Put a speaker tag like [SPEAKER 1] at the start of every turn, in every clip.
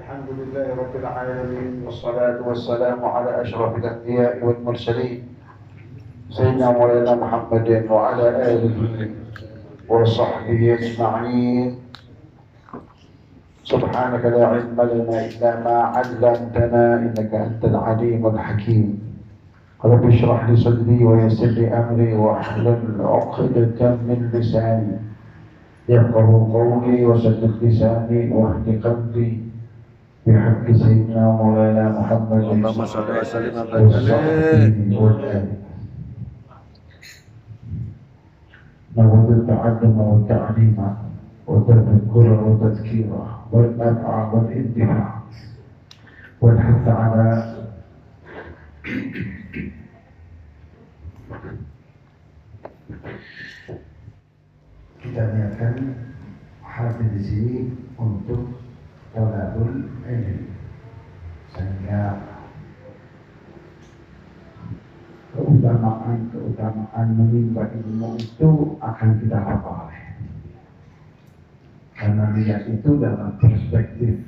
[SPEAKER 1] الحمد لله رب العالمين والصلاة والسلام على أشرف الأنبياء والمرسلين سيدنا مولانا محمد وعلى آله وصحبه أجمعين. سبحانك لا علم لنا إلا ما علمتنا إنك أنت العليم الحكيم. رب اشرح لي صدري ويسر لي أمري واحلل عقدة من لساني يفقه قولي وسدد لساني واهد قلبي بحق سيدنا مولانا محمد
[SPEAKER 2] اللهم صل وسلم
[SPEAKER 1] وصحبه والآل. نود التعلم والتعليم والتذكر والتذكير والنفع والانتفاع والحث على kita niatkan hadir di sini untuk thalabul ilm, sehingga keutamaan menimba ilmu itu akan kita peroleh. Karena niat itu dalam perspektif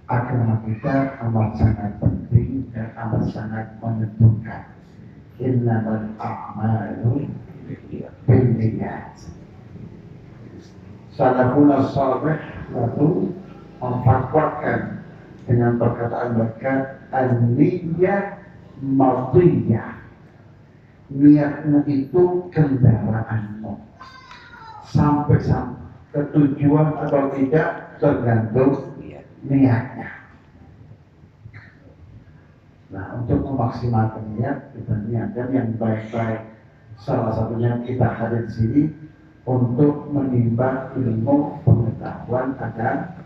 [SPEAKER 1] agama kita amat sangat penting dan amat sangat menentukan. Innamal a'malu binniyat. Salafun as-salih lalu memfatwakan dengan perkataan mereka an-niyyah madiyah. Niatmu itu kendaraanmu. Sampai ke tujuan atau tidak tergantung niatnya. Nah, untuk memaksimalkan niat, kita niatkan yang baik-baik. Salah satunya kita hadir di sini untuk menimba ilmu pengetahuan agar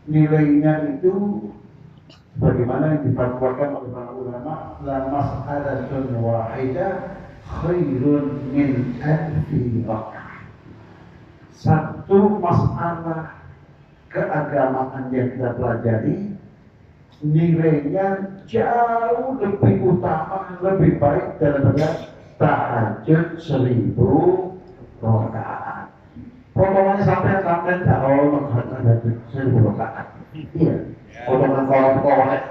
[SPEAKER 1] nilainya itu bagaimana yang difatwakan oleh para ulama, la mas'alatun wahidah khairun min alfi raka'ah. Satu masalah keagamaan yang kita pelajari nilainya jauh lebih utama, lebih baik daripada tahajud 1000 rakaat. Potongannya sampai tahu tahajud 1000 rakaat. Iya. Potongan kolek.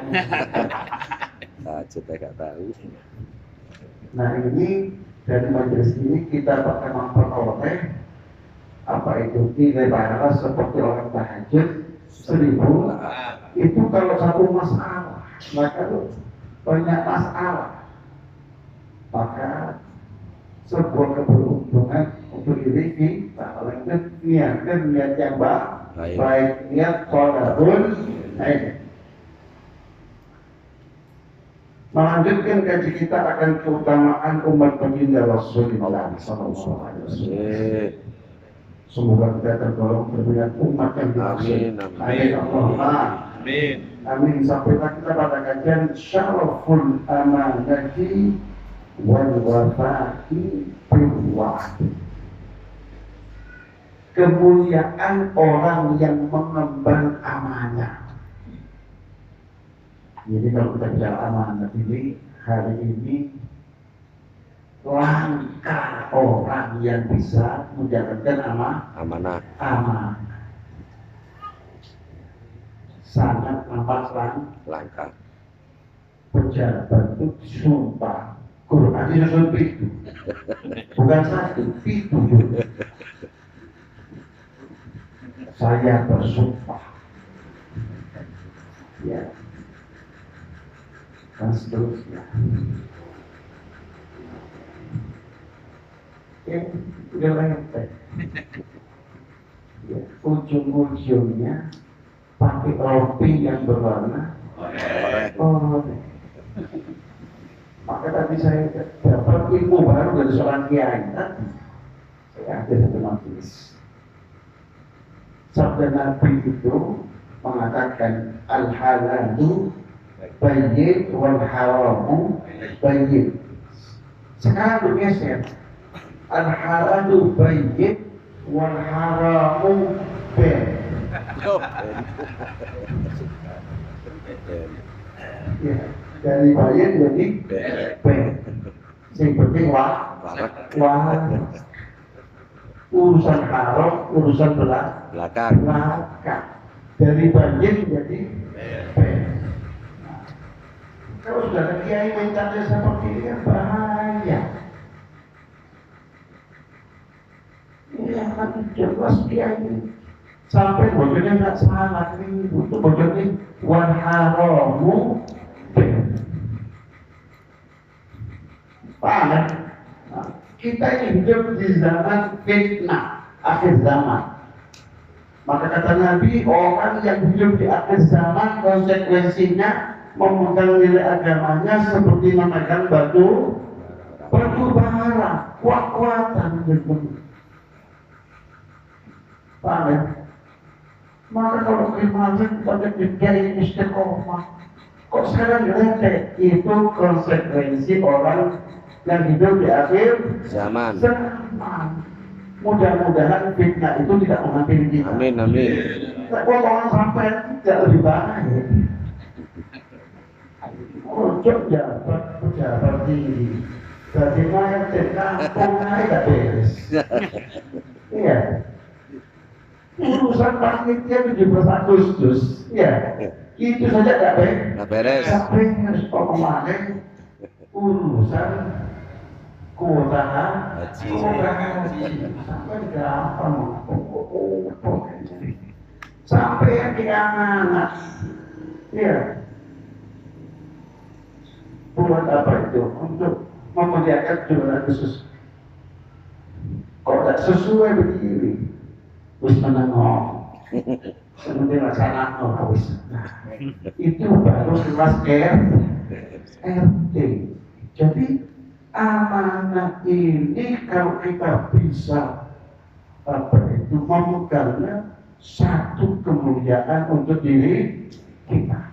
[SPEAKER 2] Tahajud enggak tahu.
[SPEAKER 1] Nah, ini dari majelis ini kita akan memperoleh apa itu nilai pahala seperti orang tahajud 1000. Itu kalau satu masalah, maka banyak masalah, maka sebuah keberuntungan untuk diri kita. Kalau itu niatkan niat yang baik, niat thalabul ilm. Melanjutkan kaji kita akan keutamaan umat baginda Rasulullah SAW. Semoga kita tergolong dengan umat yang dimaksud. Amin. Amin. Amin. Sampailah kita pada kajian syaraful amanati wal wafa'i bil wa'd. Kemuliaan orang yang mengemban amanah. Jadi kalau kita bicara amanah ini, hari ini langka orang yang bisa menjalankan amanah. Sangat amat langka. Pejabat itu sumpah Quran disusun itu, bukan satu, itu. Saya bersumpah, ya, dan seterusnya. Udah lempet. Ya, ujung-ujungnya pakai rompi yang berwarna oranye. Maka tadi saya dapat ilmu baru dari seorang kiai. Tadi saya ada satu majelis. Sabda Nabi itu mengatakan al-halalu bayyin wal haramu bayyin. Sekarang bergeser. Al-halalu bayyin wal haramu bayyin. Ya, dari bayyin jadi bayyin. Yang penting urusan haram, urusan belakang. dari banjir jadi fair. Kalau sudah ada kiai mencari seperti ini kan bahaya. Ini akan jelas kiai sampai bojone nggak salah ini untuk bojone wal haramu. Paham kan? Nah, kita ini hidup di zaman fitnah, akhir zaman. Maka kata Nabi, orang yang hidup di akhir zaman konsekuensinya memegang nilai agamanya seperti memegang batu bara, kuat-kuatan gitu. Paham ya? Maka kalau kemarin pada dikiai istiqomah, kok sekarang ledek? Itu konsekuensi orang yang hidup di akhir zaman. Mudah-mudahan fitnah itu tidak menghampiri kita.
[SPEAKER 2] Amin, amin.
[SPEAKER 1] Kalau sampai tidak lebih baik. Ojo jabat pejabat tinggi. Jadi naik ke kampung naik tak beres. Iya. Urusan panitia 17 Agustus, ya. Itu saja tak beres. Sampai harus kemarin urusan kuota haji sampai gampang sampai yang kiamat ya buat apa itu untuk memuliakan 17 Agustus kok tak sesuai begini wis menengok seperti laksana wis itu baru kelas RT. Jadi amanah ini kalau kita bisa memegangnya satu kemuliaan untuk diri kita.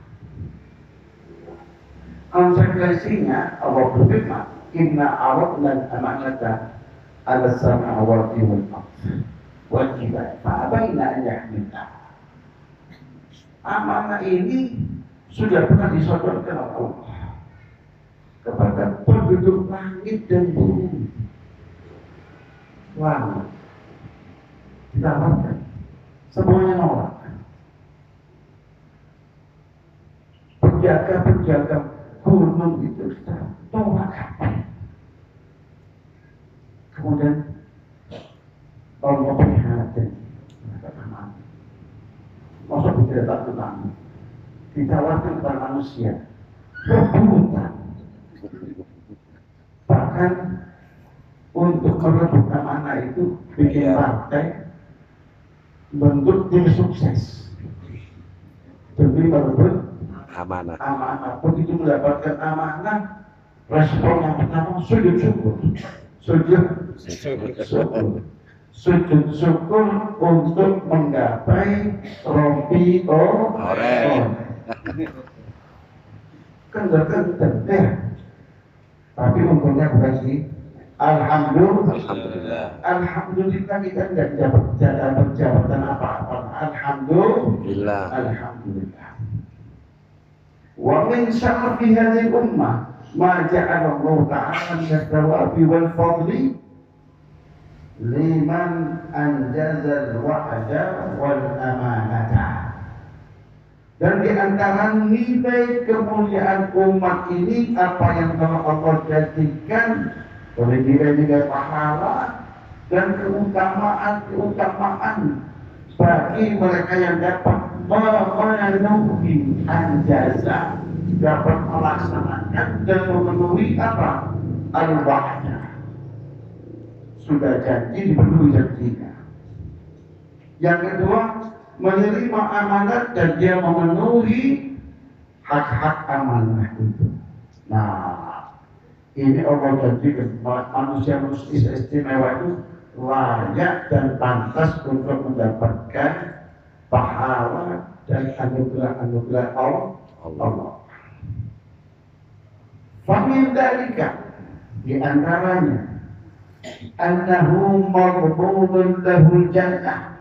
[SPEAKER 1] Konsekuensinya Allah berfirman, Inna aradna al-amanata ala samawati wal ardh wal jibal fa'abaina an yahmilnaha. Amanah ini sudah pernah disodorkan Allah kepada penduduk langit dan bumi. Langit ditawarkan, semuanya nolak. Penjaga gunung itu tolak. Kemudian Allah prihatin, masa tidak takut kami ditawarkan kepada manusia rebutan. Bahkan untuk merebut amanah itu bikin partai bentuk tim sukses demi merebut amanah. Begitu mendapatkan amanah, respon yang pertama sujud syukur untuk menggapai rompi oranye. Kendor-kendor tapi untungnya bukan sih. Alhamdulillah kita tidak dapat jabatan apa-apa. Alhamdulillah. Wa min syarafi hadhihi ummah ma ja'ala Allah ta'ala min al-thawabi wal fadli liman anjaza al-wa'da wal amanata. Dan di antara nilai kemuliaan umat ini apa yang telah Allah jadikan oleh nilai-nilai pahala dan keutamaan bagi mereka yang dapat memenuhi anjaza, dapat melaksanakan dan memenuhi apa? Al-wa'da. Sudah janji dipenuhi janjinya. Yang kedua, menerima amanat dan dia memenuhi hak-hak amanah itu. Nah, ini Allah janjikan manusia istimewa itu layak dan pantas untuk mendapatkan pahala dan anugerah Allah. Famin dalika di antaranya annahu maghbunun lahul jannah,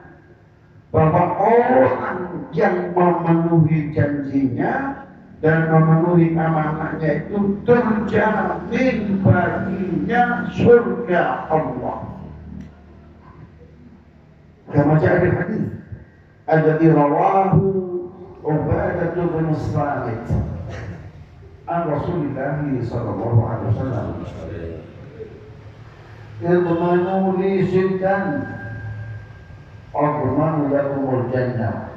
[SPEAKER 1] bahwa orang yang memenuhi janjinya dan memenuhi amanahnya itu terjamin baginya surga Allah. Kama jaa fil hadis, alladhi rawahu Ubadah bin Samit an Rasulillah sallallahu alaihi wasallam. Idmanu li siddan admanu lakumul jannah.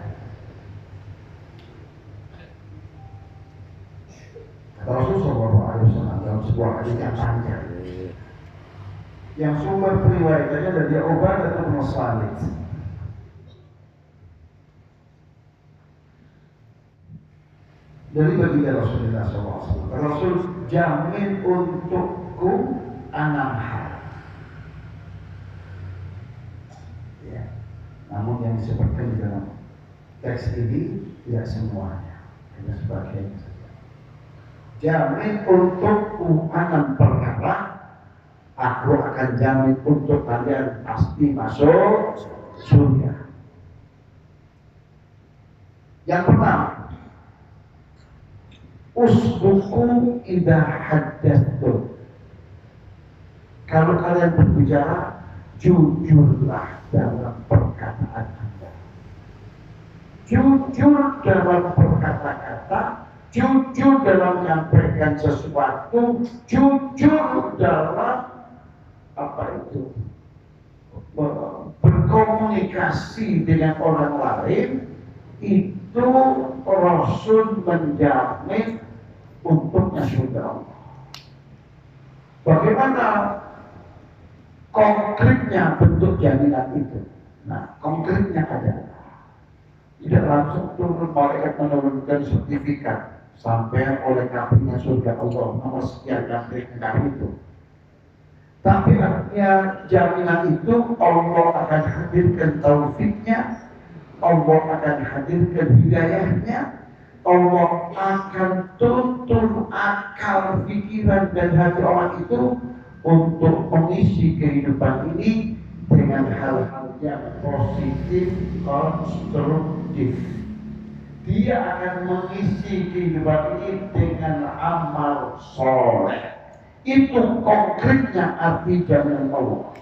[SPEAKER 1] Rasulullah sallallahu alaihi wasallam dalam sebuah hadis yang panjang, yang sumber periwayatannya dari Ubadah bin Samit. Dari baginda Rasulullah SAW, Rasul jamin untukku 6 hal. Ya. Namun yang disebutkan di dalam teks ini tidak semuanya, hanya sebagian saja. Jamin untukku 6 perkara, aku akan jamin untuk kalian pasti masuk surga. Yang pertama, usbuku idza haddatsu. Kalau kalian berbicara, jujurlah dalam perkataan Anda. Jujur dalam berkata-kata, jujur dalam menyampaikan sesuatu, jujur dalam berkomunikasi dengan orang lain. Itu Rasul menjamin untuknya surga Allah. Bagaimana konkretnya bentuk jaminan itu? Nah, konkretnya adalah tidak langsung turun malaikat menurunkan sertifikat sampai oleh kafinya surga Allah nomor sekian dan itu. Tapi artinya jaminan itu Allah akan hadirkan taufiknya, Allah akan hadirkan hidayahnya, Allah akan tuntun akal, pikiran dan hati orang itu untuk mengisi kehidupan ini dengan hal-hal yang positif, konstruktif. Dia akan mengisi kehidupan ini dengan amal soleh. Itu konkretnya arti jaminan Allah.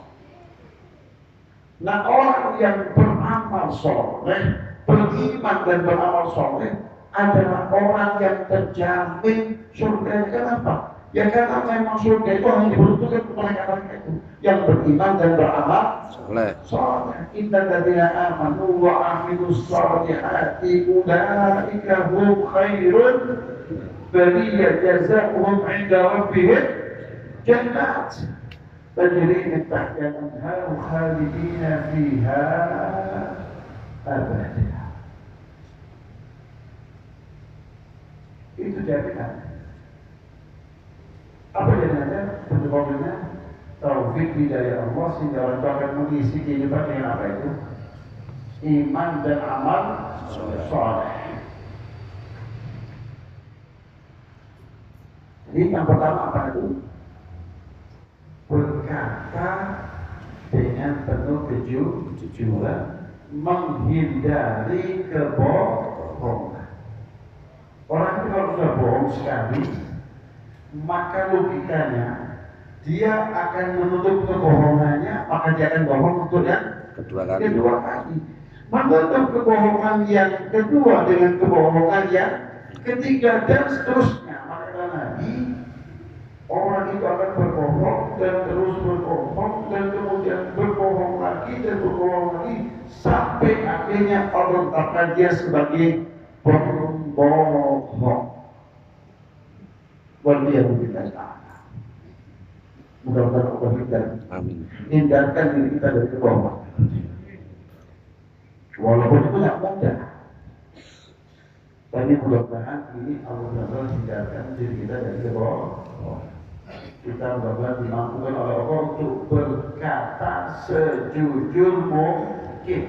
[SPEAKER 1] Nah, orang yang beramal soleh, beriman dan beramal soleh adalah orang yang terjamin surga. Kenapa? Ya karena memang surga itu hanya diperuntukkan kepada mereka itu yang beriman dan beramal soleh. Innal ladzina amanu wa amilus solihati ulaika hum khairun bariyah jazaohum 'inda rabbihim jannat tajri min tahtiha al-anhar khalidina fiha abada. Itu jaminan. Apa jaminannya? Bentuknya taufik hidayah Allah sehingga orang itu akan mengisi kehidupan dengan apa itu? Iman dan amal soleh. Jadi yang pertama apa itu? Berkata dengan penuh kejujuran, menghindari kebohongan. Orang itu kalau sudah bohong sekali, maka logikanya dia akan menutup kebohongannya, maka dia akan bohong untuk yang kedua kali. Menutup kebohongan yang kedua dengan kebohongan yang ketiga dan seterusnya. Maka lagi orang itu akan berbohong dan terus berbohong dan kemudian berbohong lagi dan berbohong lagi sampai akhirnya Allah tetapkan dia sebagai pembohong. Waliyahumillah ta'ala. Mudah-mudahan Allah hindarkan diri kita dari kebohongan. Walaupun itu tidak mudah, tapi mudah-mudahan ini Allah hindarkan diri kita dari kebohongan. Kita mudah-mudahan dimampukan oleh Allah untuk berkata sejujur mungkin.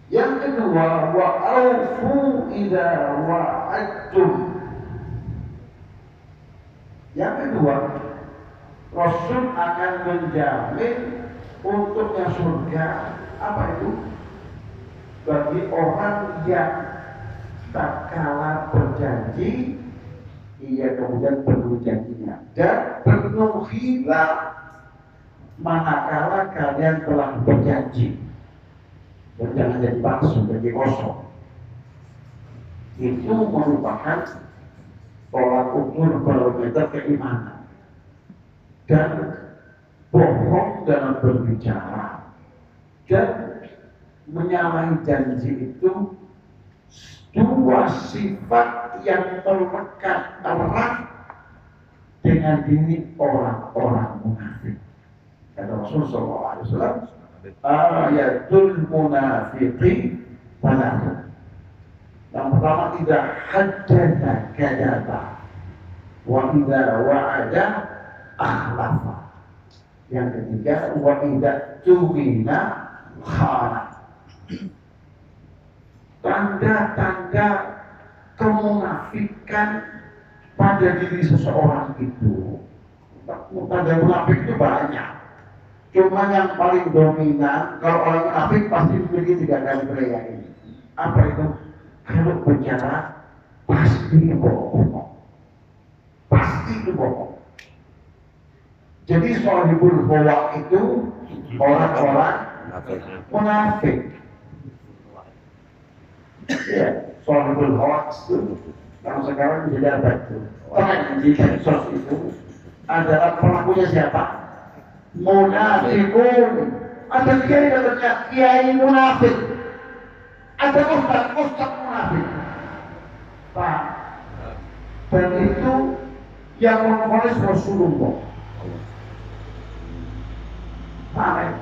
[SPEAKER 1] Yang kedua, wa aufu idza wa'adtum. Yang kedua, Rasul akan menjamin untuknya surga. Apa itu? Bagi orang yang tak kalah berjanji, ia kemudian penuhi janjinya dan penuhilah manakala kalian telah berjanji. Dan jangan jadi palsu, jadi kosong. Itu merupakan tolak ukur barometer keimanan. Dan bohong dalam berbicara dan menyalahi janji itu dua sifat yang melekat erat dengan diri orang-orang munafik. Kata Rasulullah SAW, ayatul munafiqi salah. Yang pertama, tidak haddatha kadzaba wa idza wa'ada akhlafa. Yang ketiga, wa idza tumina khana. Tanda-tanda kemunafikan pada diri seseorang itu, tanda munafik itu banyak. Cuma yang paling dominan, kalau orang munafik pasti memiliki 3 kali kriteria ini. Apa itu? Kalau bicara pasti bohong, pasti bohong. Jadi shahibul ghawa itu orang-orang munafik. Ya, shahibul ghawa itu kalau sekarang jadi apa itu? Orang di medsos itu adalah pelakunya siapa? Munafikun. Ada kiai katanya kiai munafik. Ada ustaz munafik. Pak. Dan itu yang menulis Rasulullah. Nah,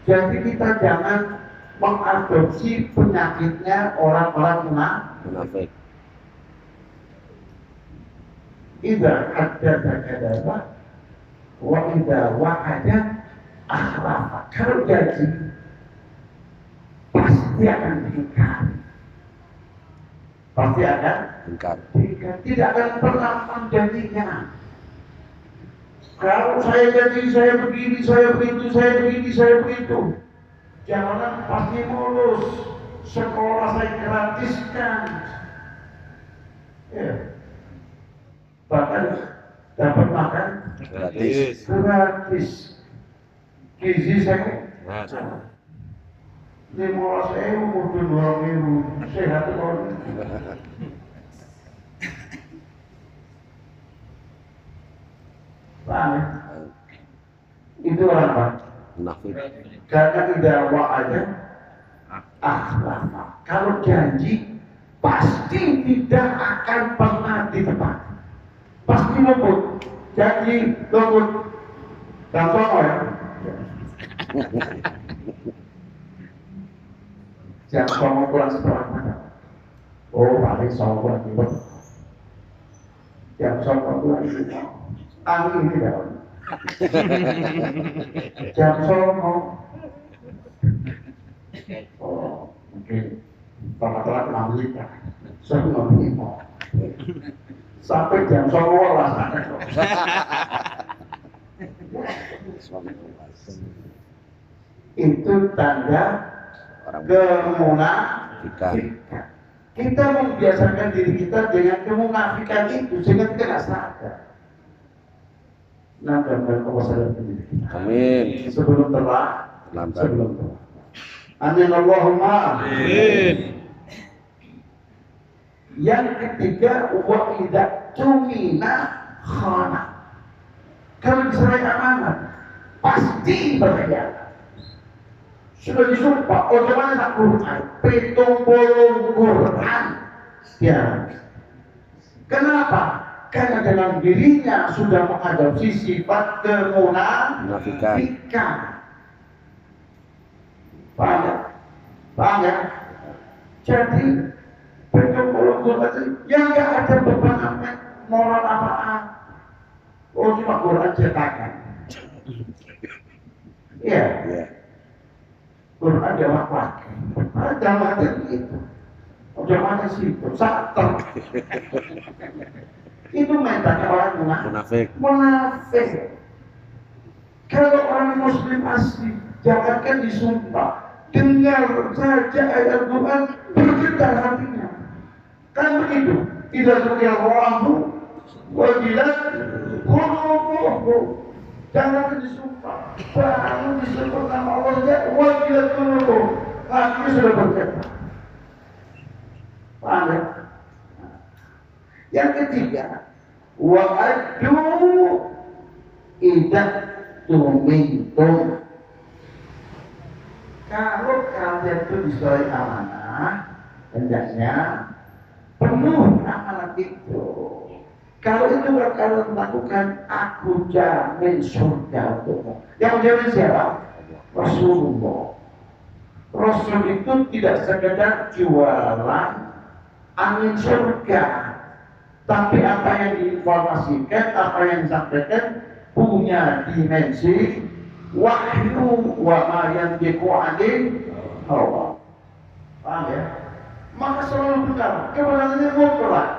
[SPEAKER 1] jadi kita jangan mengadopsi penyakitnya orang-orang munafik. Idza haddatsa kadzaba wa idza wa'ada akhlafa. Kalau janji pasti akan diingkar. Pasti akan ingkar. Tidak akan pernah menjanjinya. Kalau saya janji saya begini, saya begitu, saya begini, saya begitu. Jangan pasti mulus. Sekolah saya gratiskan. Ya. Bahkan dapat makan gratis. Gizi saya 15.000 mungkin 2.000 sehat kok. Paham? Itu orang apa? Munafik. Karena tidak wa'ada akhlafa. Kalau janji pasti tidak akan pernah ditepati. Pasti luput. Janji luput. Gampang ya? Jam 9 pulang setelah mana? Oh, paling 9 pulang ribet. Jam 9 pulang ribet. Angin tidak. Jam 9. Oh, mungkin telat-telat 6 menit lah. 9 menit. Sampai jam 9 lah sana. Itu tanda kemunafikan. Kita membiasakan diri kita dengan kemunafikan itu sehingga kita tidak sadar. Nah, dan Allah sadar diri kita. Amin. Sebelum terlambat. Amin Allahumma. Amin. Yang ketiga, wa idza tumina khana. Kalau diserai amanat pasti berkhianat. Sudah disumpah, bagaimana tak Quran? Pitung Quran. Ya. Kenapa? Karena dalam dirinya sudah mengadopsi sifat kemunafikan. Paham ya? Paham ya? Jadi pitung Quran yang nggak ada beban apa, moral apaan. Oh, cuma Quran cetakan. Iya. Yeah. Quran jawab pakai. Jangan ada itu. Jangan ada situ. Sater. Itu mentalnya orang munafik. Kalau orang Muslim asli, jangankan disumpah, dengar saja ayat Quran bergetar hatinya. Kan begitu. Tidak seperti Allahu wajilat qulubuhum. Jangan disumpah. Baru disebut nama Allah saja, wajilat dulu. Hatinya sudah berkata. Paham ya? Yang ketiga, wa'adu idah tumintum. Kalau kalian itu disuruh amanah, hendaknya penuh amanat itu. Kalau itu kalian lakukan, aku jamin surga untukmu. Yang jamin siapa? Rasulullah. Rasul itu tidak sekedar jualan angin surga, tapi apa yang diinformasikan, apa yang disampaikan punya dimensi wahyu wa ma yantiqu anil hawa. Paham ya? Maka selalu benar, kebenarannya mutlak.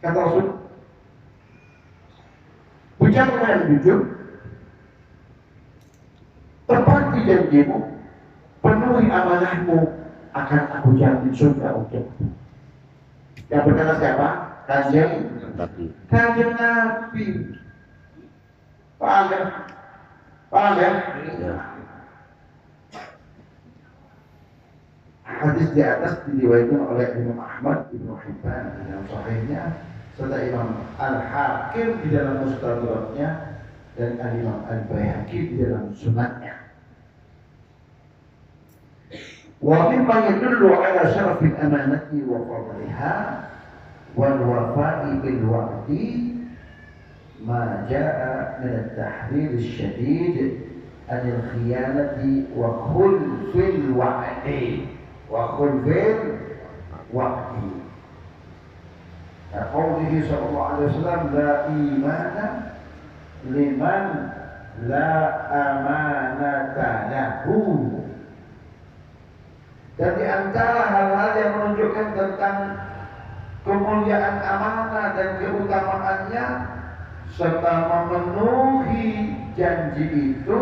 [SPEAKER 1] Kata Rasul, bicara yang jujur, tepati janjimu, penuhi amanahmu, akan aku jamin surga untukmu. Yang berkata siapa? Kanjeng Nabi. Paham ya? Paham ya? Hadis di atas diriwayatkan oleh Imam Ahmad, Ibnu Hibban dalam sahihnya, serta Imam Al-Hakim di dalam Mustadraknya, dan Imam Al-Baihaqi di dalam Sunatnya. Wa mimma yadullu ala syarafil amanati wa fadliha wal wafa'i bil wa'di ma jaa min at-tahdhir asy-syadid anil khiyanati wa khulfil wa'di wa khulfil wa'di. Qawlihi sallallahu alaihi wasallam, la imana liman la amanata lahu. Dan di antara hal-hal yang menunjukkan tentang kemuliaan amanah dan keutamaannya serta memenuhi janji itu,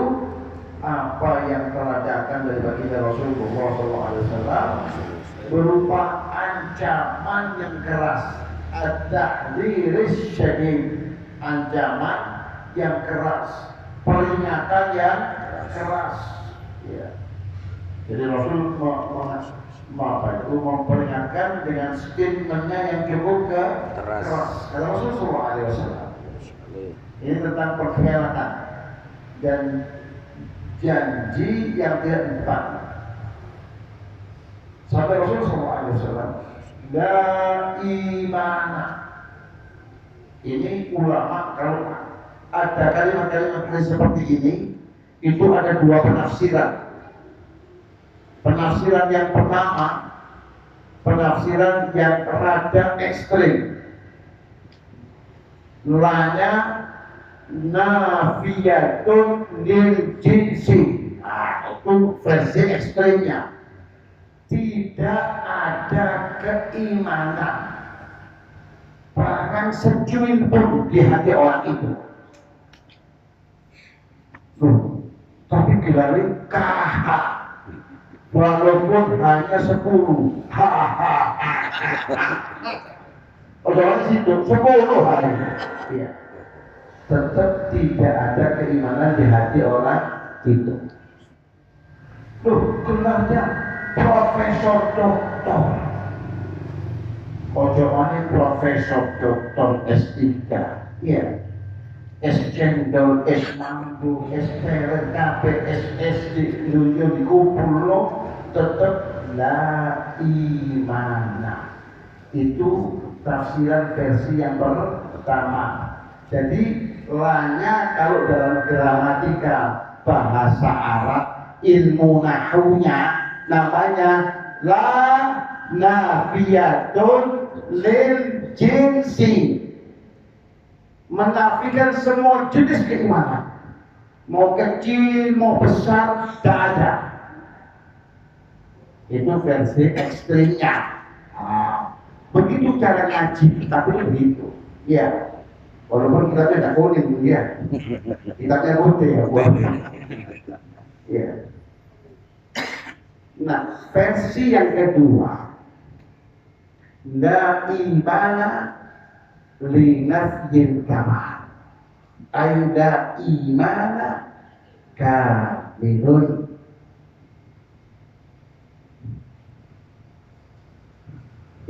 [SPEAKER 1] apa yang telah datang dari baginda Rasulullah SAW berupa ancaman yang keras, at-tahdhiris syadid, ancaman yang keras, peringatan yang keras. Ya. Jadi Rasul memperingatkan dengan statementnya yang cukup keras. Kata Rasulullah SAW, ini tentang perkhianatan dan janji yang tidak ditepati. Sampai Rasulullah SAW, la imana. Ini ulama kalau ada kalimat-kalimat seperti ini, itu ada dua penafsiran. Penafsiran yang pertama, penafsiran yang rada ekstrim. Lanya nafiyatun lil jinsi. Itu versi ekstrimnya. Tidak ada keimanan, bahkan secuil pun di hati orang itu. Tapi gelar KH. Walaupun hanya 10, orang situ 10 hari, ya, tetap tidak ada keimanan di hati orang itu. Gelarnya Profesor Doktor, ojoane Profesor Doktor S3, ya, S-Cendol, S-Mambu, S-Peren, S-SD, dunia dikumpul lo, tetap la imana. Itu tafsiran versi yang pertama. Jadi lanya kalau dalam gramatika bahasa Arab, ilmu nahunya namanya la nafiyatun lil jinsi, menafikan semua jenis keimanan, mau kecil mau besar, tidak ada. Itu versi ekstrimnya. Begitu cara ngaji, tapi begitu. Ya, walaupun kita tidak kuning, ya, kita putih ya, ya. Nah, versi yang kedua, la imana linafyil kamal. aida imana kamilun.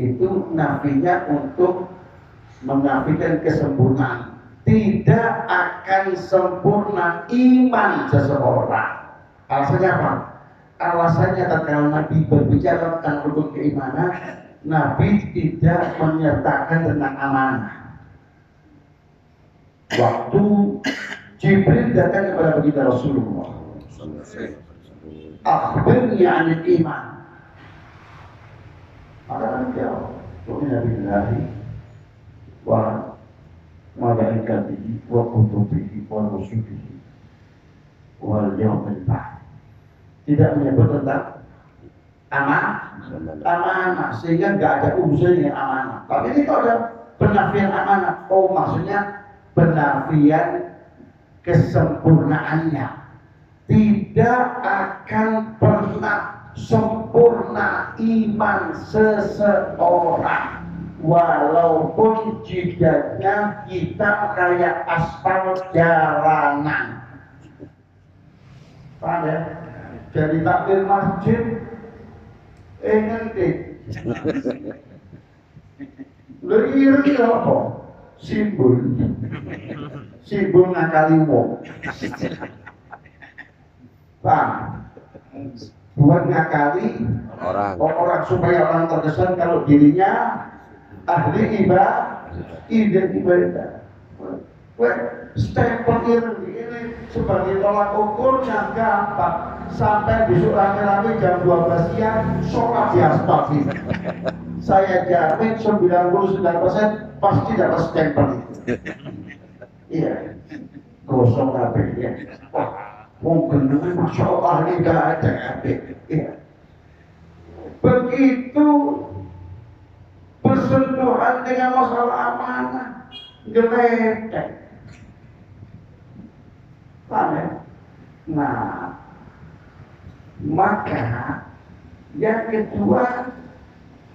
[SPEAKER 1] Itu nafinya untuk menafikan kesempurnaan. Tidak akan sempurna iman seseorang. Alasannya apa? Alasannya tatkala Nabi berbicara tentang rukun keimanan, Nabi tidak menyertakan tentang amanah. Waktu Jibril datang kepada baginda Rasulullah, akhbirni 'anil iman. Maka Nabi jawab, tu'minu billahi wa malaikatihi wa kutubihi wa rusulihi wal yawmil ba'ts. Tidak menyebut tentang amanah, sehingga nggak ada urusan dengan amanah. Tapi ini kalau ada penafian amanah, oh maksudnya penafian kesempurnaannya. Tidak akan pernah sempurna iman seseorang, walaupun jidatnya kita kayak aspal jalanan. Paham ya? Jadi takbir masjid ngerti lho iri apa? Simbol ngakali wong. Paham? Buat ngakali orang supaya orang terkesan kalau dirinya ahli ibadah. Stempel ini sebagai tolak ukurnya gampang. Sampai besok rame-rame jam 12 siang sholat di aspal ini. Saya jamin 99% pasti dapat stempel itu. Iya, gosong kabeh ya. Wah, mungkin masya Allah ini gak ada kabeh. Iya. Begitu bersentuhan dengan masalah amanah, geletek. Paham ya? Nah, maka yang kedua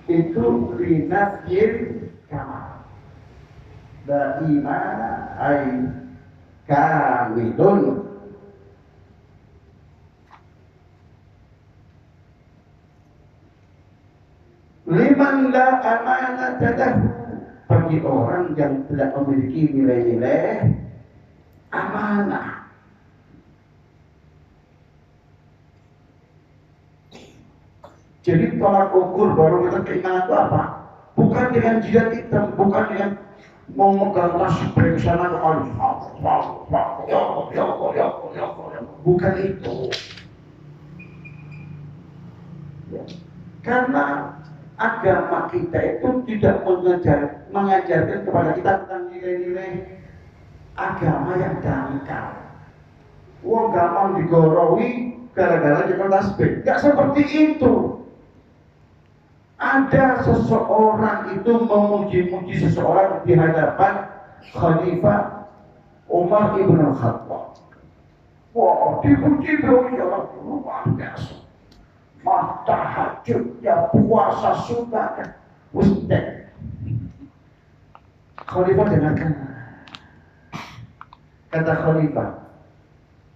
[SPEAKER 1] itu rinafil kamal. La imana ay kamilun. Liman la amanah lahu, bagi orang yang tidak memiliki nilai-nilai amanah. Jadi tolak ukur baru kita keinginan itu apa? Bukan dengan jidat hitam, bukan dengan mau megang tasbih sana ke bukan itu. Ya. Karena agama kita itu tidak mengajarkan kepada kita tentang nilai-nilai agama yang dangkal. Wong gampang digorowi gara-gara kita tasbih. Gak seperti itu. Ada seseorang itu memuji-muji seseorang di hadapan Khalifah Umar ibn Khattab. Wah, dipuji beliau luar biasa. Mata hajutnya, puasa sunnah, ustaz. Khalifah dengarkan. Kata Khalifah,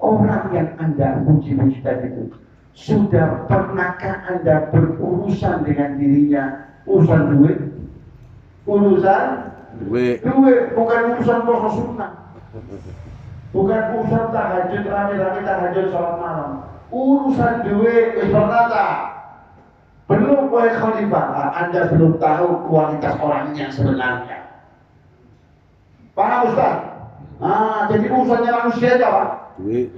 [SPEAKER 1] orang yang Anda puji-puji tadi itu, sudah pernahkah Anda berurusan dengan dirinya urusan duit? Urusan duit, bukan urusan puasa sunnah, bukan urusan tahajud rame-rame tahajud sholat malam. Urusan duit berkata belum oleh Khalifah. Anda belum tahu kualitas orangnya sebenarnya. Paham Ustaz? Jadi urusannya manusia itu apa? Duit.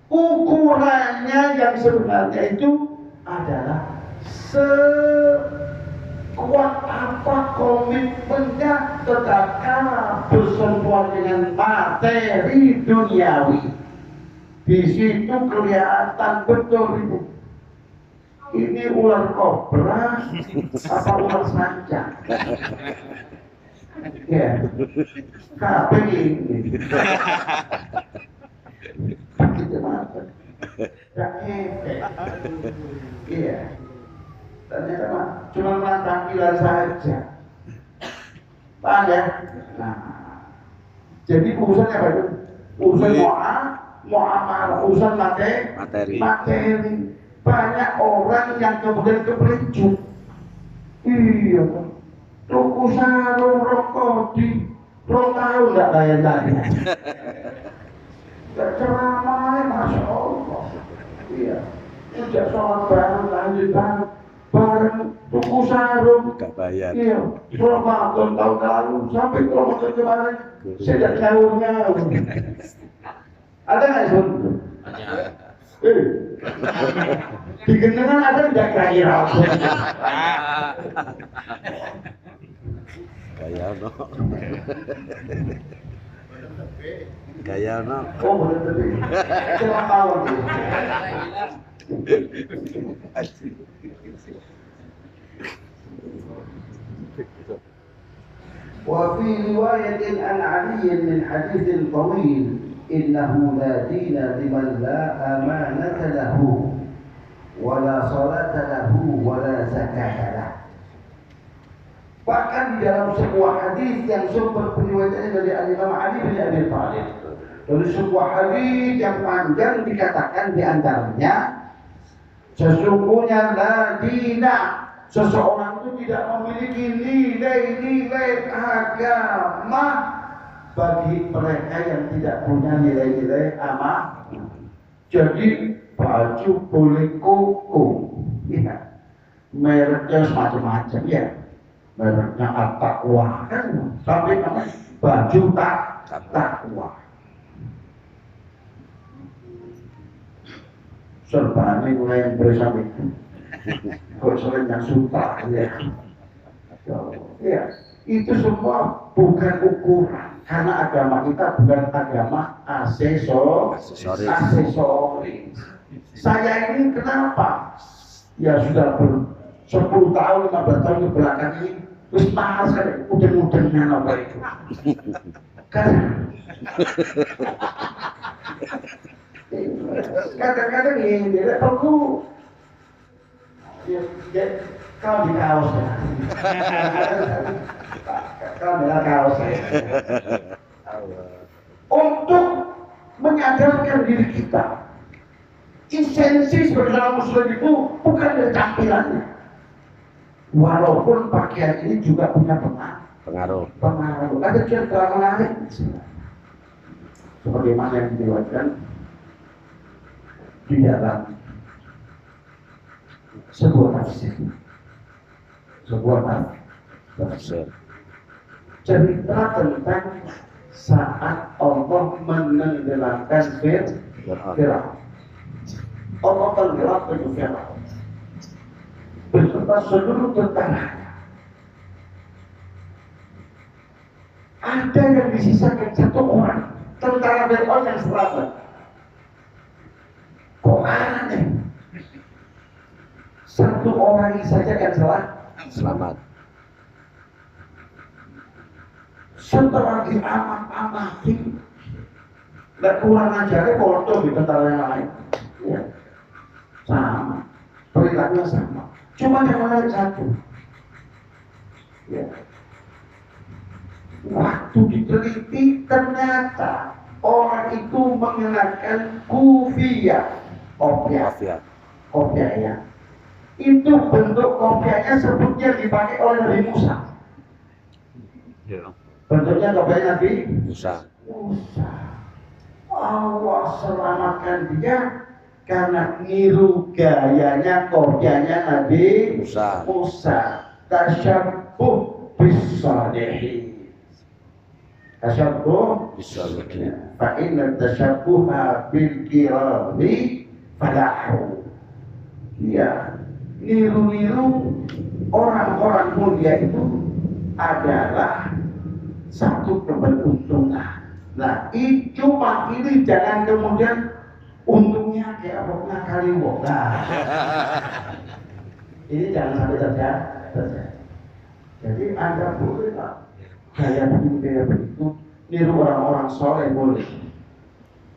[SPEAKER 1] Ukurannya yang sebenarnya itu adalah sekuat apa komitmennya tatkala bersentuhan dengan materi duniawi. Di situ kelihatan betul itu. Ini ular kobra apa ular sanca? Ya, kabeh ini. Kita makan, gak efek. Iya, ternyata mah cuma tampilan saja. Paham ya? Nah, jadi urusannya apa itu? urusan muamalah, urusan materi. Banyak orang yang kemudian keperincut. Iya, tuku sarung rokok di 2 tahun nggak bayar. Ceramah, masya Allah. Iya, sejak sholat bareng, lanjut bareng, tuku sarung.
[SPEAKER 2] Nggak bayar.
[SPEAKER 1] Iya, Ramadan tahun lalu sampai Ramadan kemarin, sejak sahurnya. Ada nggak itu? Di Gendengan ada nggak kira-kira?
[SPEAKER 2] Gaya no.
[SPEAKER 1] Oh, boleh lebih. Siapa tahu? وفي رواية عن علي من حديث طويل إنه لا دين لمن لا أمانة له ولا صلاة له ولا زكاة له. Bahkan di dalam sebuah hadis yang sumber periwayatannya dari Imam Ali bin Abi Thalib, dari sebuah hadis yang panjang dikatakan di antaranya, sesungguhnya la dina, seseorang itu tidak memiliki nilai-nilai agama bagi mereka yang tidak punya nilai-nilai amanah. Jadi baju boleh koko, ya, mereknya macam-macam ya, mereknya At-Taqwa kan, tapi namanya baju Taqwa. Serba ini mulai yang bersama itu, kok sering yang sutra ya. Ya, itu semua bukan ukuran, karena agama kita bukan agama aksesoris. Saya ini kenapa? Ya sudah 10 tahun, 15 tahun ke belakang ini, terus mahal sekali, mudeng-mudengnya apa itu. Kadang-kadang ini tidak perlu. Ya, kau di kaos ya. Kau adalah kaos ya. Untuk menyadarkan diri kita, esensi sebagai muslim itu bukan dari tampilannya. Walaupun pakaian ini juga punya pengaruh. Ada cerita menarik. Sebagaimana yang diriwayatkan di dalam sebuah tafsir. Cerita tentang saat Allah menenggelamkan Firaun. Allah tenggelamkan Firaun beserta seluruh tentaranya. Ada yang disisakan 1 orang tentara Firaun yang selamat. Kok aneh? 1 orang saja yang selamat. Setelah diamat-amati, dan kurang ajarnya foto di tentara yang lain, ya, sama, perilakunya sama. Cuma yang menarik 1, ya, waktu diteliti ternyata orang itu mengenakan kopiah ya. Itu bentuk kopiahnya sebutnya dipakai oleh Nabi Musa.
[SPEAKER 2] Ya.
[SPEAKER 1] Bentuknya kopiah Nabi
[SPEAKER 2] Musa.
[SPEAKER 1] Allah selamatkan dia karena niru gayanya kopiahnya Nabi Musa. Tasyabbuh bis-shalihin. Fa inna tasyabbuha bil kirami falahu. Ya, niru-niru orang-orang mulia itu adalah satu keberuntungan. Nah, cuma ini jangan kemudian untungnya kayak roknya kaliwok. Nah, ini jangan sampai terjadi. Jadi Anda boleh lah gaya begitu, niru orang-orang soleh boleh.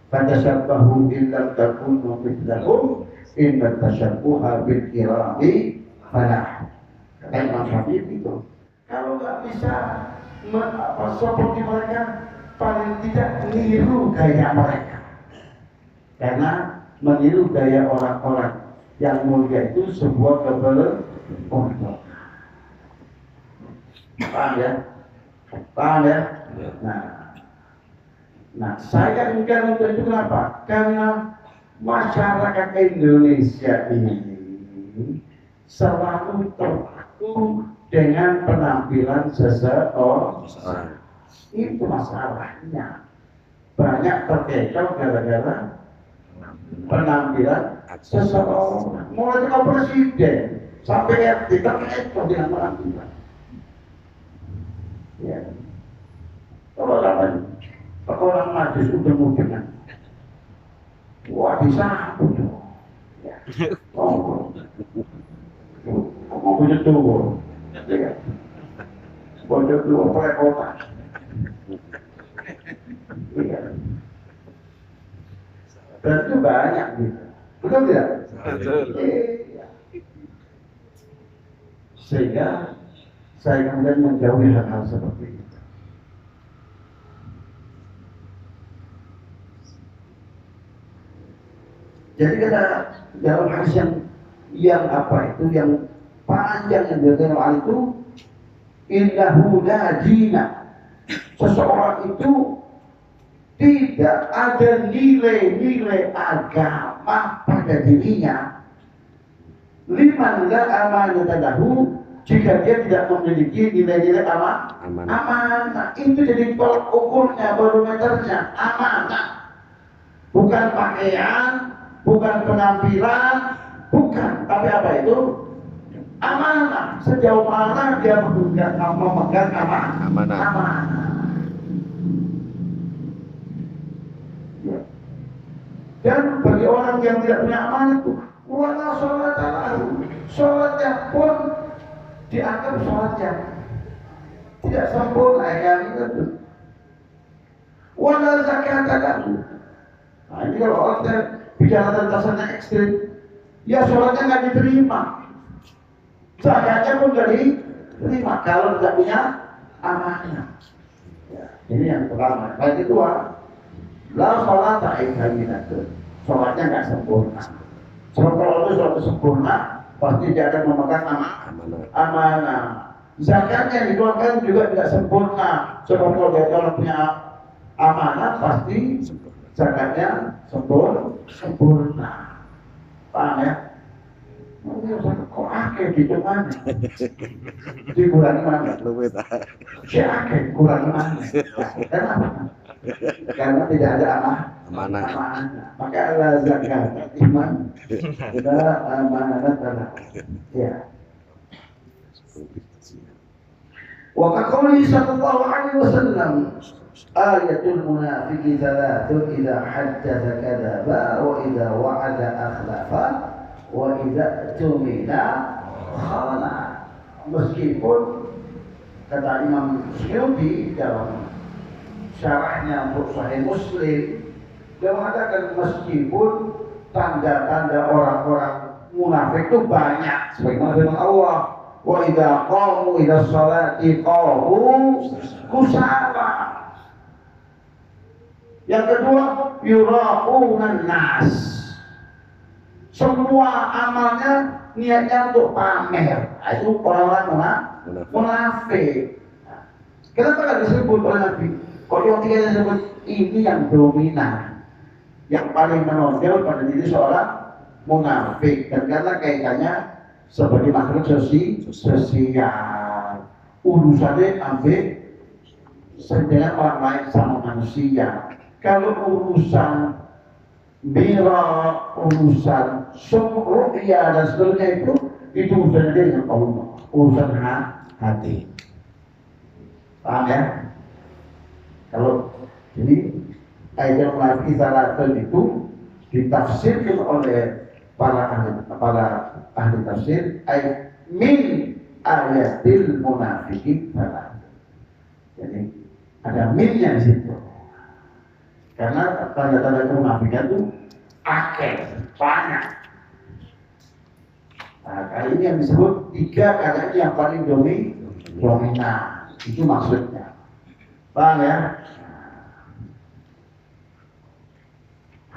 [SPEAKER 1] Pada syabbahu illam takunu mithlahum inna tasyabbuha bil kirami falah. Kata Imam Syafi'i itu. Kalau nggak bisa seperti mereka,
[SPEAKER 3] paling tidak niru gaya mereka. Karena meniru gaya orang-orang yang mulia itu sebuah keberuntungan. Paham ya? Paham ya? Nah, saya enggan untuk itu kenapa? Karena masyarakat Indonesia ini selalu terpaku dengan penampilan seseorang. Itu masalahnya. Banyak terkecoh gara-gara penampilan seseorang. Mulai dari presiden sampai RT terkecoh dengan penampilan. Ya. Kalau orang maju sudah mungkin. Wah, disambut tuh. Ya. Oh. Punya tuh. Ya. Bodoh dua pakai kota. Iya. Dan itu banyak gitu. Betul tidak?
[SPEAKER 2] Betul.
[SPEAKER 3] Iya. Sehingga saya kemudian menjauhi hal-hal seperti itu. Jadi kata dalam hadis yang apa itu yang panjang yang diriwayatkan oleh itu innahu la dina. Seseorang itu tidak ada nilai-nilai agama pada dirinya. Liman la amanata lahu, jika dia tidak memiliki nilai-nilai amanah. Itu jadi tolak ukurnya, barometernya, amanah. Bukan pakaian, bukan penampilan, bukan. Tapi apa itu? Amanah. Sejauh mana dia memegang amanah. Ya. Dan bagi orang yang tidak punya amanah itu, wala sholat lahu, sholatnya pun dianggap sholatnya tidak sempurna yang itu. Wala zakat lahu. Nah ini kalau orang bicara tentang sana ekstrim, ya sholatnya nggak diterima, zakatnya pun nggak diterima kalau tidak punya amanah. Ya, ini yang pertama. Yang kedua, la sholat ta'ikhaminatun, sholatnya nggak sempurna. Sebab kalau itu sholat sempurna, pasti dia akan memegang amanah. Zakatnya dikeluarkan juga tidak sempurna. Sebab kalau punya amanah, pasti zakatnya sempurna. Paham ya? Kok akeh gitu mana? Dikurangi mana? Si akeh kurangi mana? Kenapa? Karena tidak ada amanah. Maka Allah zakat iman dan amanah. Ya. Wa qawli sallallahu alaihi wasallam ayatul munafiqi thalathun idza haddatha kadzaba wa idza wa'ada akhlafa wa idza tumina khana. Meskipun kata Imam Suyuti dalam syarahnya untuk Sahih Muslim, dia mengatakan meskipun tanda-tanda orang-orang munafik itu banyak, sebagaimana firman Allah, wa idza qamu ila sholati qamu kusala. Yang kedua, yura'unan nas. Semua amalnya niatnya untuk pamer. Itu orang-orang munafik. Kenapa tidak disebut oleh Nabi? Kalau yang tiga disebut ini yang dominan, yang paling menonjol pada diri seorang munafik. Dan karena kaitannya sebagai makhluk sosial, urusannya ambil dengan orang lain sama manusia. Kalau urusan bira, urusan sumru'ya dan sebagainya itu urusan dengan Allah, urusan hati. Paham ya? Kalau jadi ayat munafik salatun itu ditafsirkan oleh para ahli tafsir ayat min ayatil munafiqin salatun. Jadi ada minnya di situ. Karena tanda-tanda kemunafikan itu akeh, banyak. Nah, kali ini yang disebut tiga kata yang paling dominan. Itu maksudnya. Paham ya?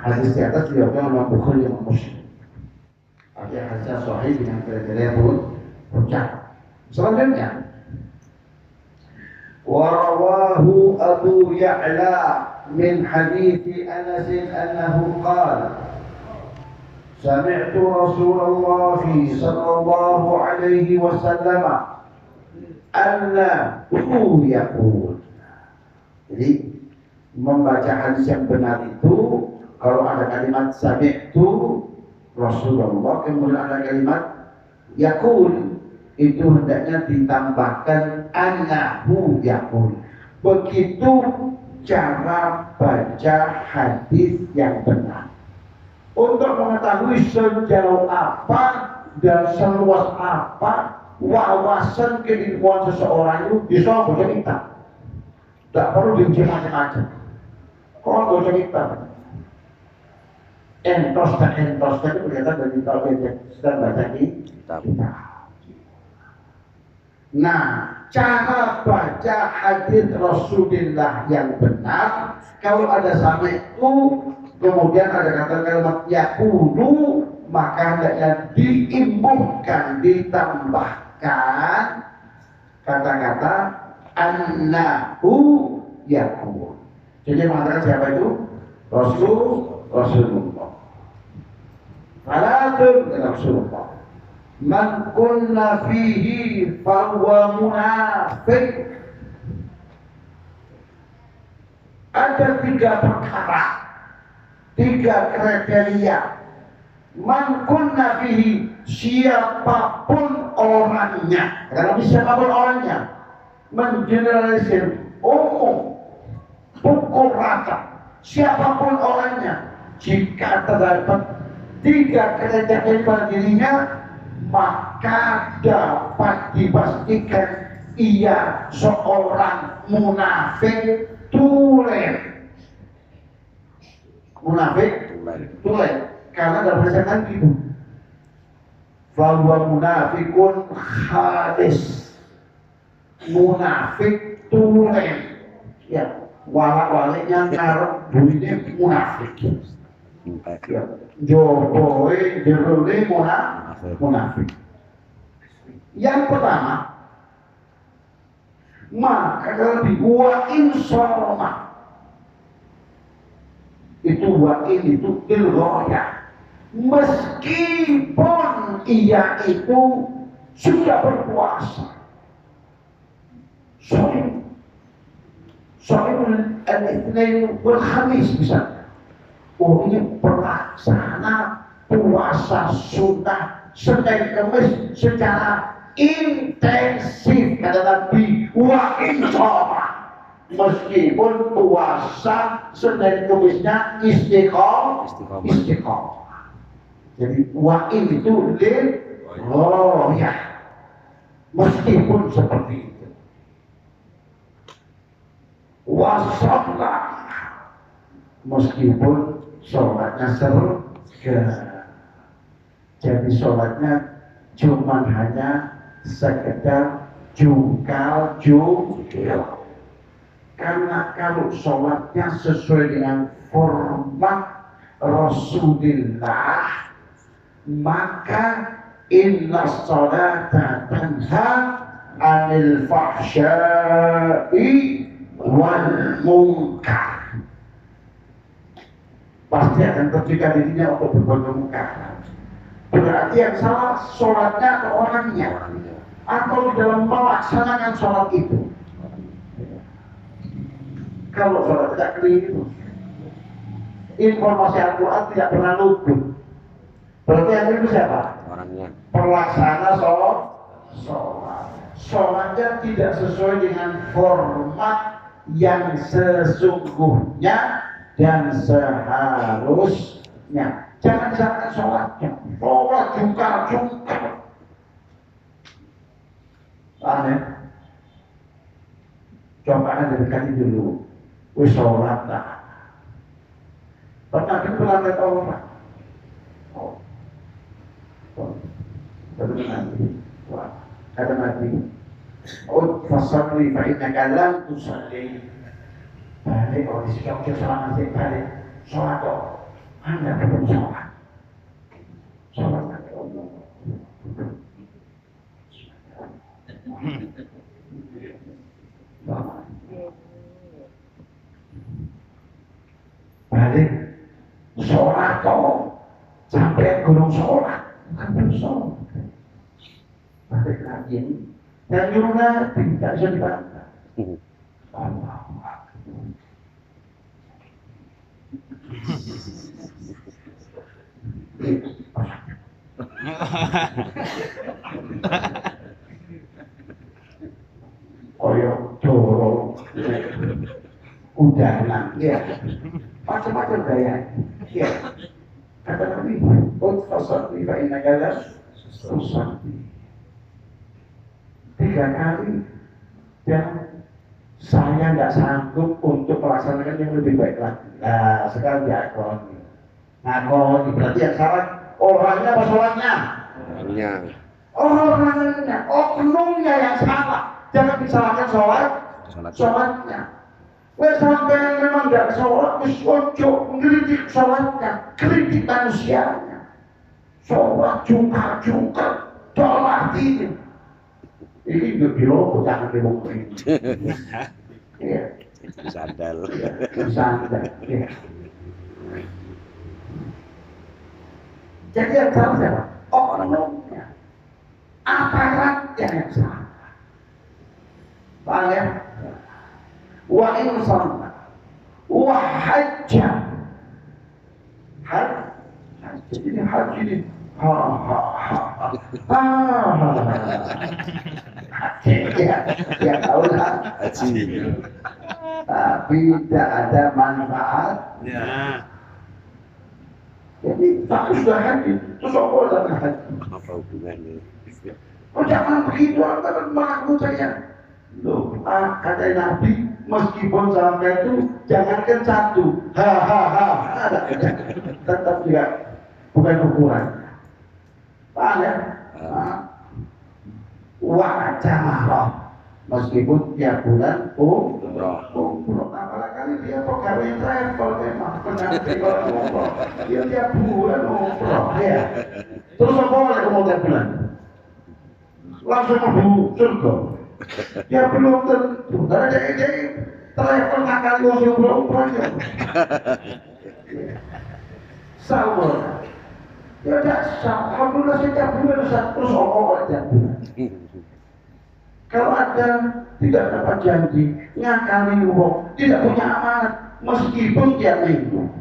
[SPEAKER 3] Hadis di atas diriwayatkan oleh Bukhari dan Muslim. Artinya hadisnya sahih dengan kriteria puncak. Selanjutnya, warawahu Abu Ya'la min hadits Anas annahu qala سمعت رسول الله صلى الله عليه وسلم أنه يقول. Jadi membaca hadis yang benar itu kalau ada kalimat sami'tu Rasulullah kemudian ada kalimat yaqul itu hendaknya ditambahkan annahu yaqul. Begitu cara baca hadis yang benar. Untuk mengetahui sejauh apa dan seluas apa wawasan keilmuan seseorang itu bisa baca kitab. Tak perlu diuji macam-macam. Kalau baca kitab, entos itu kelihatan dari kalau sedang baca kitab. Nah, cara baca hadis Rasulullah yang benar, kalau ada sampai itu kemudian ada kata-kata yaqulu, maka hendaknya diimbuhkan, ditambahkan kata-kata annahu yaqul. Jadi mengatakan siapa itu? Rasulullah. Falatun Rasulullah. Man kunna fihi fahuwa munafiq. Ada 3 perkara, 3 kriteria. Man kunna fihi, siapapun orangnya. Karena siapapun orangnya mengeneralisir umum, pukul rata. Siapapun orangnya, jika terdapat 3 kriteria pada dirinya, maka dapat dipastikan ia seorang munafik tulen. Munafik tulen. Karena dalam bahasa gitu. Fahuwa munafikun khalis. Munafik tulen. Ya, walak-waliknya ngarep bunyinya munafik. Ya, jokowi jerone munafik. Yang pertama, maka kalau dibuatin sorma itu wain itu ilgoya, meskipun ia itu sudah berpuasa. Soalnya al-Itsnain wal Khamis misalnya. Oh, ini pelaksana puasa sunnah Senin Kamis secara intensif, kata Nabi, wa insyaallah. Meskipun puasa Senin Kamisnya istiqomah. Jadi wa'in itu lil ya. Meskipun seperti itu. Wassallah, meskipun sholatnya jadi sholatnya cuma hanya sekedar jungkal. Karena kalau sholatnya sesuai dengan format Rasulullah, maka inna sholata tanha anil fahsya'i wal munkar. Pasti akan tercegah dirinya untuk berbuat munkar. Berarti yang salah sholatnya atau orangnya, atau dalam melaksanakan sholat itu. Kalau sholat tidak keliru, informasi Al-Quran tidak pernah luput. Berarti yang itu siapa?
[SPEAKER 2] Orangnya.
[SPEAKER 3] Pelaksana sholat. Sholatnya tidak sesuai dengan format yang sesungguhnya dan seharusnya. Jangan disangka sholatnya, sholat jungkar. Aneh. Coba anda dekati dulu, wis sholat tak. Pernah dipelantai orang. Kata Nabi, fasalli fa innaka lam tusalli. Balik kalau disikat ke sholat nanti balik sholat kok. Anda belum sholat. Sholat pakai Allah. Balik sholat toh sampai gunung sholat kan belum sholat. Balik lagi yang nyuruh Nabi tidak bisa dibantah. Allah. Koyok doro udahan ya macam-macam gaya ya kata Nabi fasal fa inna kala susah 3 kali dan saya nggak sanggup untuk melaksanakan yang lebih baik lagi. Nah sekarang diakoni ngakoni berarti yang salah orangnya apa sholatnya? Orangnya, oknumnya yang salah. Jangan disalahkan sholatnya. Wes sampai memang tidak sholat, wes ojo ngeritik sholatnya, kritik manusianya. Sholat jungkar, sholat ini. Ini bilang jangan dibuka ini. Iya.
[SPEAKER 2] Sandal.
[SPEAKER 3] Sandal. Iya. Jadi yang salah siapa? Oknumnya, aparatnya yang salah. Paham ya? Wa insana wa hajja. Haji ini haji ya tahu lah. Tapi tidak ada manfaat.
[SPEAKER 2] Ya.
[SPEAKER 3] Jadi tak sudah haji, terus apa lagi haji?
[SPEAKER 2] Apa hubungannya?
[SPEAKER 3] Oh jangan begitu, antara mengaku saya. Loh, kata Nabi, meskipun sampai itu jangankan satu, tetap juga bukan ukuran. Paham ya? Wajah meskipun tiap bulan umroh. Apalagi dia pegawai travel memang penanti orang umroh. Dia tiap bulan umroh ya. Terus apa lagi mau tiap bulan? Langsung mau surga. Ya belum tentu. Karena dia travel ngakali umroh ya. Sama. Ya tidak sah. Alhamdulillah setiap bulan terus Allah tiap bulan. Kalau ada tidak dapat janji, ngakali uang, tidak punya amanat, meskipun tiap minggu.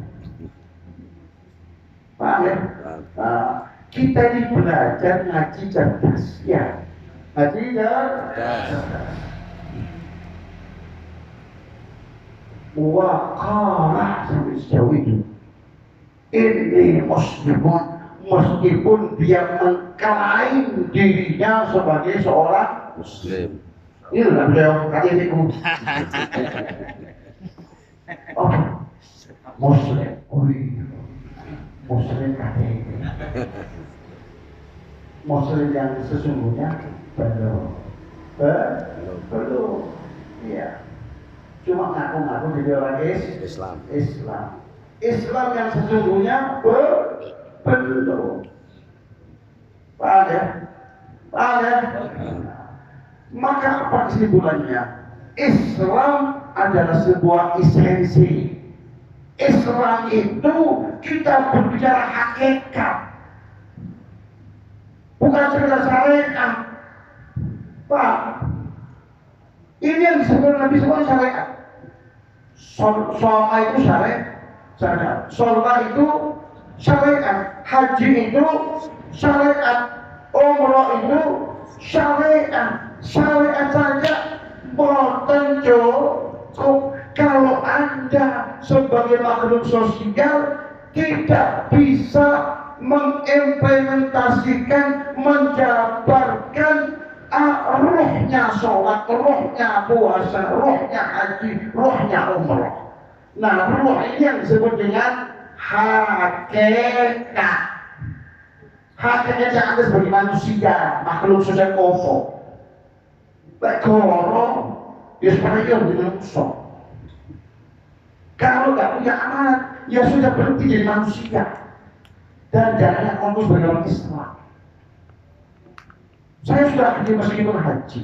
[SPEAKER 3] Paham ya? Kita ini belajar ngaji cerdas, ya. Ngaji cerdas. Wakalah sampai sejauh itu. Ini muslimun, meskipun dia mengklaim dirinya sebagai seorang
[SPEAKER 2] Muslim.
[SPEAKER 3] ini lah beliau KTP-ku. Oh, Muslim. Oh iya, Muslim KTP. Muslim yang sesungguhnya belum. Iya. Cuma ngaku-ngaku jadi orang Islam yang sesungguhnya belum. Paham ya? Maka apa kesimpulannya? Islam adalah sebuah esensi. Islam itu kita berbicara hakikat, bukan sekedar syariat. Pak, ini yang disebut Nabi semua syariat. Sholat itu syariat. Sholat itu syariat. Haji itu syariat. Umroh itu syariat. Syariat saja boten cukup kalau Anda sebagai makhluk sosial tidak bisa mengimplementasikan, menjabarkan ruhnya sholat, ruhnya puasa, ruhnya haji, ruhnya umroh. Nah, ruh ini yang disebut dengan hakikat. Hakikat yang ada sebagai manusia, makhluk sosial kosong. Baik korong, ya sebenarnya di manusia. Kalau nggak punya amanat, ya sudah berhenti jadi manusia dan jangan fokus beragama Islam. Saya sudah haji meskipun haji,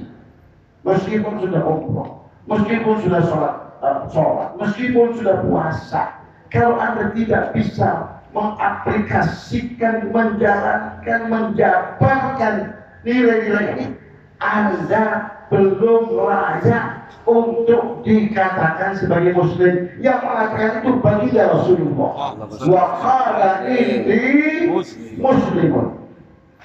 [SPEAKER 3] meskipun sudah umroh, meskipun sudah sholat, meskipun sudah puasa. Kalau Anda tidak bisa mengaplikasikan, menjalankan, menjabarkan nilai-nilai ini, Anda belum layak untuk dikatakan sebagai muslim. Yang mengatakan itu baginda Rasulullah. Wa qala inni muslimun.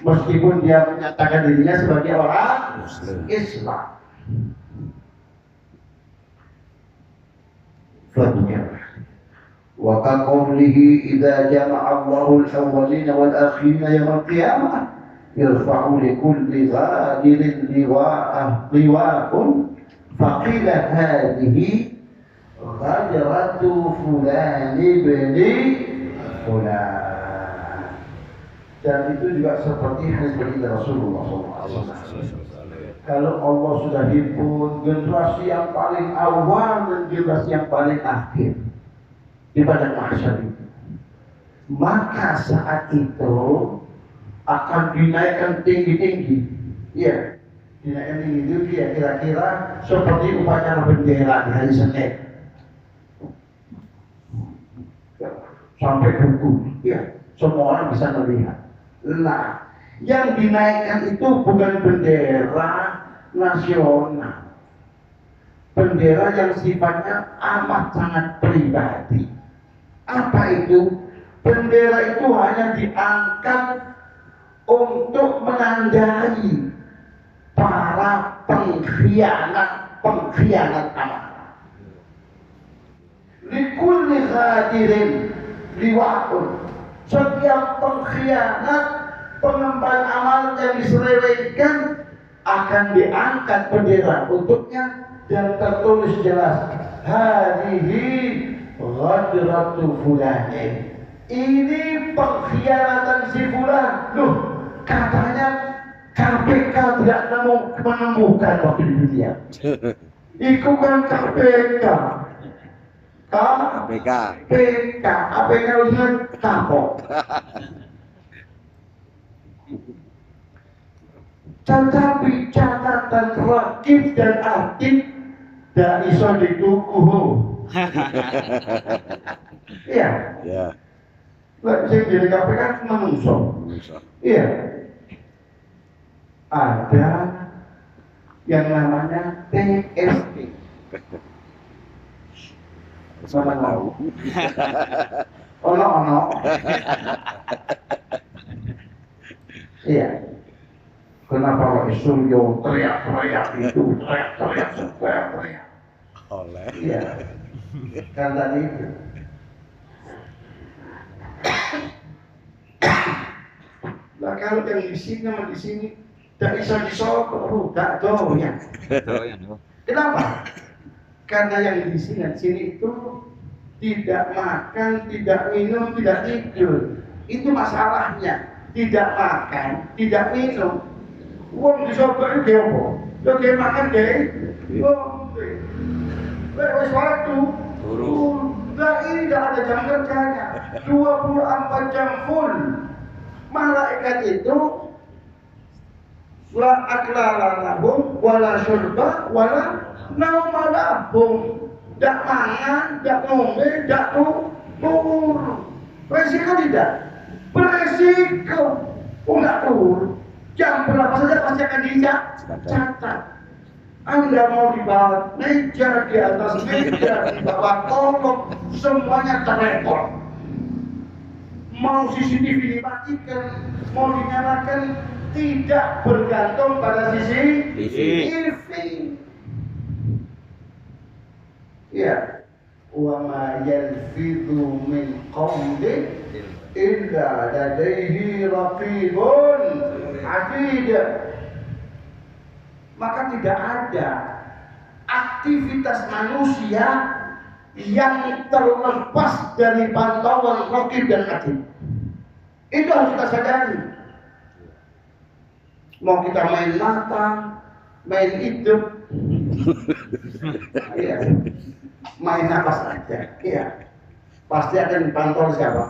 [SPEAKER 3] Meskipun dia menyatakan dirinya sebagai orang Islam. Fadiyah. Wa kaqawlihi idza jama'a Allahu al-awwalin wal-akhirin yawm al-qiyamah yarfa'u li kulli ghadirin liwa'un faqila hadhihi ghadratu fulan ibni fulan. Dan itu juga seperti hadis baginda Rasulullah SAW. Kalau Allah sudah himpun generasi yang paling awal dan generasi yang paling akhir di padang mahsyar itu, maka saat itu akan dinaikkan tinggi-tinggi. Ya, dinaikkan tinggi itu ya kira-kira seperti upacara bendera di hari Senin sampai buku. Ya, semua orang bisa melihat. Nah, yang dinaikkan itu bukan bendera nasional, bendera yang sifatnya amat sangat pribadi. Apa itu? Bendera itu hanya diangkat untuk menandai para pengkhianat amanah. Likulli ghadirin liwa'un. Setiap pengkhianat, pengemban amal yang diselewengkan akan diangkat bendera untuknya dan tertulis jelas, hadhihi ghadratu fulanin. Ini pengkhianatan si fulan. Loh, katanya KPK tidak menemukan waktu di dunia. Itu kan KPK.
[SPEAKER 2] KPK
[SPEAKER 3] urusan kapok. Tetapi catatan rakib dan atid tidak bisa ditukuh. Iya.
[SPEAKER 2] Ya.
[SPEAKER 3] Lah sing diri KPK menungso. Iya. Ada yang namanya TSP.
[SPEAKER 2] Sama tahu.
[SPEAKER 3] Ono. Iya. Kenapa Pak Suryo teriak-teriak itu, teriak-teriak.
[SPEAKER 2] Oleh.
[SPEAKER 3] Iya. Kan tadi itu. Lah kalau yang di sini sama di sini tidak bisa disokong, tak doyan. Kenapa? Karena yang di sini dan sini itu tidak makan, tidak minum, tidak tidur. Itu masalahnya. Tidak makan, tidak minum. Uang disobek dia apa? Dia makan deh. Wes waktu. Nah ini tidak ada jam kerjanya. 24 jam full. Malaikat itu la akla lahum wala syurba wala nauma lahum. Tak mangan, tak ngombe, tak turun. Resiko tidak? Beresiko. Enggak turun. Jam berapa saja pasti akan dicatat. Anda mau di bawah meja, di atas meja, di bawah kolong, semuanya terekor. Mau CCTV dimatikan, mau dinyalakan, tidak bergantung pada CCTV. Ya, wa ma yalfidhu min qawlin illa ladaihi raqibun atid. Maka tidak ada aktivitas manusia yang terlepas dari pantauan raqib dan atid. Itu harus kita sadari. Mau kita main mata, main hidup, ya, main apa saja, ya. pasti akan dipantau oleh siapa?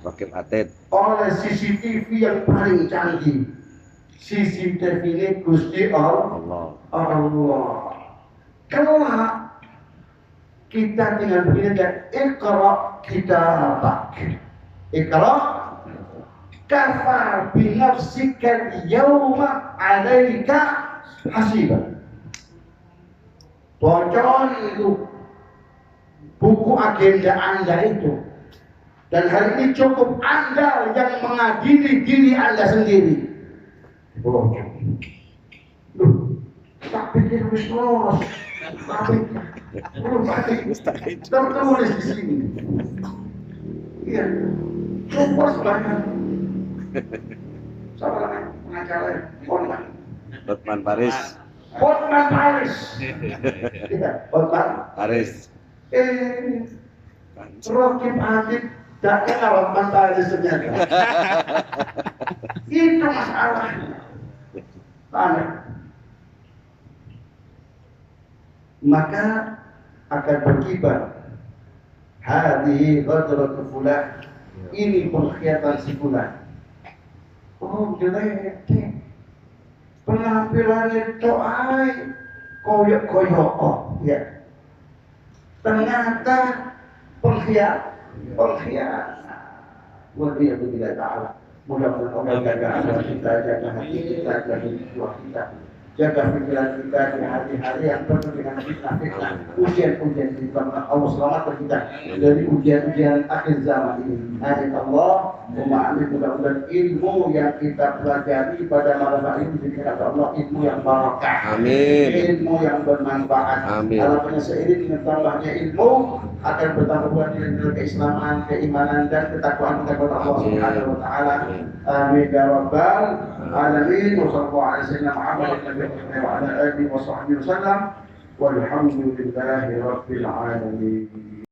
[SPEAKER 2] Rakib Atid.
[SPEAKER 3] Oleh CCTV yang paling canggih. CCTV ini Gusti
[SPEAKER 2] Allah.
[SPEAKER 3] Allah. Kelak kita dengan begini dan Iqra kitabak. Iqra kafa bi nafsika yawma 'alaika hasiban. Bocor itu buku agenda Anda itu. Dan hari ini cukup Anda yang mengadili diri Anda sendiri. Bocor. Loh, tak pikir wis lolos. Tapi tertulis di sini. Iya, cukup banyak. Siapa namanya pengacara?
[SPEAKER 2] Hotman Paris.
[SPEAKER 3] Hotman Paris. Iya, Hotman
[SPEAKER 2] Paris.
[SPEAKER 3] Rakib Atid tidak kenal Hotman Paris ternyata. Itu masalahnya. Aneh. Maka akan berkibar. Hadhihi ghadratu fulan. Ini pengkhianatan si fulan. Oh, jelek. Penampilannya doai koyok-koyok, oh ya. Ternyata pengkhianat. Waliyahulillah ta'ala. Mudah-mudahan Allah jaga akal kita, jaga hati kita, jaga jiwa kita, jaga pikiran kita di hari-hari yang penuh dengan fitnah-fitnah, ujian-ujian di depan Allah. Selamatkan kita dari ujian-ujian akhir zaman ini. Amin Allah. Amin. Mudah-mudahan ilmu yang kita pelajari pada malam hari ini diberikan oleh Allah ilmu yang barakah.
[SPEAKER 2] Amin.
[SPEAKER 3] Ilmu yang bermanfaat.
[SPEAKER 2] Amin.
[SPEAKER 3] Harapannya seiring dengan tambahnya ilmu akan bertambah pula nilai keislaman, keimanan dan ketakwaan kita kepada Allah Subhanahu wa taala. Amin ya rabbal alamin. Wa sallallahu alaihi wasallam wa ala alihi wa sahbihi wasallam. Walhamdulillahi rabbil alamin.